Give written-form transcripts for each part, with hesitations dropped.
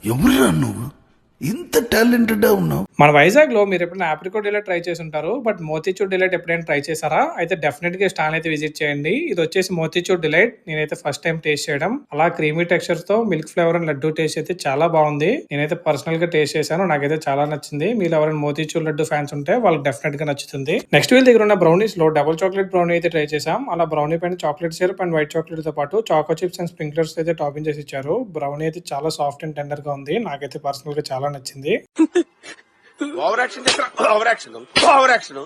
ఎవరురా నువ్వు? ఇంత టాలెంటెడ్ ఉన్నావు? మన వైజాగ్‌లో మీరెప్పుడైనా ఆప్రికాట్ డిలైట్ ట్రై చేసుంటారు. బట్ మోతీచూర్ డిలైట్ ఎప్పుడైనా ట్రై చేశారా? అయితే డెఫినిట్‌గా ఈ స్టాల్‌ని అయితే విజిట్ చేయండి. ఇదొచ్చేసి మోతీచూర్ డిలైట్. నేనైతే ఫస్ట్ టైమ్ టేస్ట్ చేయడం. అలా క్రీమీ టెక్స్చర్స్‌తో milk flavour and laddu taste అయితే చాలా బావుంది. నేనైతే పర్సనల్‌గా టేస్ట్ చేశాను. నాకైతే చాలా నచ్చింది. మీలో ఎవరైనా మోతీచూర్ లడ్డు ఫ్యాన్స్ ఉంటే వాళ్ళకి డెఫినిట్‌గా నచ్చుతుంది. నెక్స్ట్ వీళ్ళ దగ్గర ఉన్న బ్రౌనీస్‌లో డబుల్ చాక్లేట్ బ్రౌనీ అయితే ట్రై చేశాం. అలా బ్రౌనీ పైన చాక్లేట్ సిరప్ అండ్ వైట్ చాక్లేట్‌తో పాటు చాకో చిప్స్ అండ్ స్ప్రింక్లర్స్ అయితే టాపింగ్ చేసి ఇచ్చారు. బ్రౌనీ అయితే చాలా సాఫ్ట్ అండ్ టెండర్‌గా ఉంది. నాకైతే పర్సనల్‌గా చాలా నచ్చింది. Over action over action over action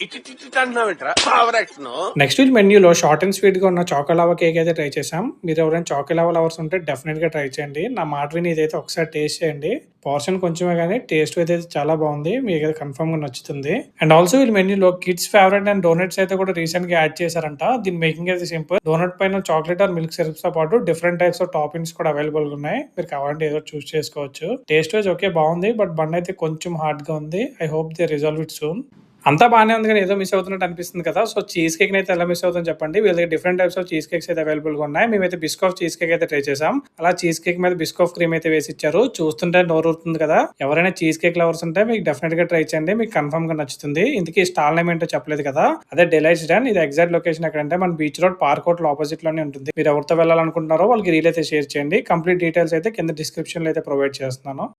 ఇటు అంటున్నావేంట్రా ఓవర్ యాక్షన్. నెక్స్ట్ వీక్ మెన్యూలో షార్ట్ అండ్ స్వీట్ గా ఉన్న చాకోలావా కేక్ అయితే ట్రై చేసాం. మీరు ఎవరైనా చాకోలావా లవర్స్ ఉంటే డెఫినెట్ గా ట్రై చేయండి. నా మాట విని ఇదైతే ఒకసారి టేస్ట్ చేయండి. పోర్షన్ కొంచెమే కానీ టేస్ట్ అయితే చాలా బాగుంది. మీకు అయితే కన్ఫర్మ్ గా నచ్చుతుంది. అండ్ ఆల్సో వీళ్ళ మెన్యూలో కిడ్స్ ఫేవరెట్ అండ్ డోనట్స్ అయితే కూడా రీసెంట్ గా యాడ్ చేశారంట. దీని మేకింగ్ అయితే సింపుల్. డోనట్ పైన చాక్లెట్ ఆర్ మిల్క్ సిరప్స్ తో పాటు డిఫరెంట్ టైప్స్ ఆఫ్ టాపింగ్స్ కూడా అవైలబుల్ గా ఉన్నాయి. మీరు కావాలంటే ఏదో చూస్ చేసుకోవచ్చు. టేస్ట్ వైజ్ ఓకే బాగుంది. బట్ బన్ అయితే కొంచెం హార్డ్ గా ఉంది. I hope they resolve it soon. అంతా బాగానే ఉంది కానీ ఏదో మిస్ అవుతున్నట్టు అనిపిస్తుంది కదా. సో చీజ్ కేక్ అయితే ఎలా మిస్ అవుతుందని చెప్పండి. వీళ్ళ దగ్గర different types of cheese cakes అయితే అవైలబుల్ గా ఉన్నాయి. మేమైతే బిస్కాఫ్ చీజ్ కేక్ అయితే ట్రై చేసాం. అలా చీజ్ కేక్ మీద బిస్కాఫ్ క్రీమ్ అయితే వేసి ఇచ్చారు. చూస్తుంటే నోరు ఊరుతుంది కదా. ఎవరైనా చీజ్ కేక్ లవర్స్ ఉంటే మీకు డెఫినెట్ గా ట్రై చేయండి. మీకు కన్ఫర్మ్ గా నచ్చుతుంది. ఇందుకే స్టాల్ నేమ్ ఏంటో చెప్పలేదు కదా. అదే డిలైట్స్ డన్. ఇది ఎగ్జాక్ట్ లొకేషన్ ఎక్కడంటే మన beach road park hotel opposite లోనే ఉంటుంది. మీరు ఎవరితో వెళ్ళాలనుకుంటున్నారో వాళ్ళకి రీల్ అయితే షేర్ చేయండి. కంప్లీట్ డీటెయిల్స్ అయితే కింద డిస్క్రిప్షన్ లో అయితే ప్రొవైడ్ చేస్తున్నాను.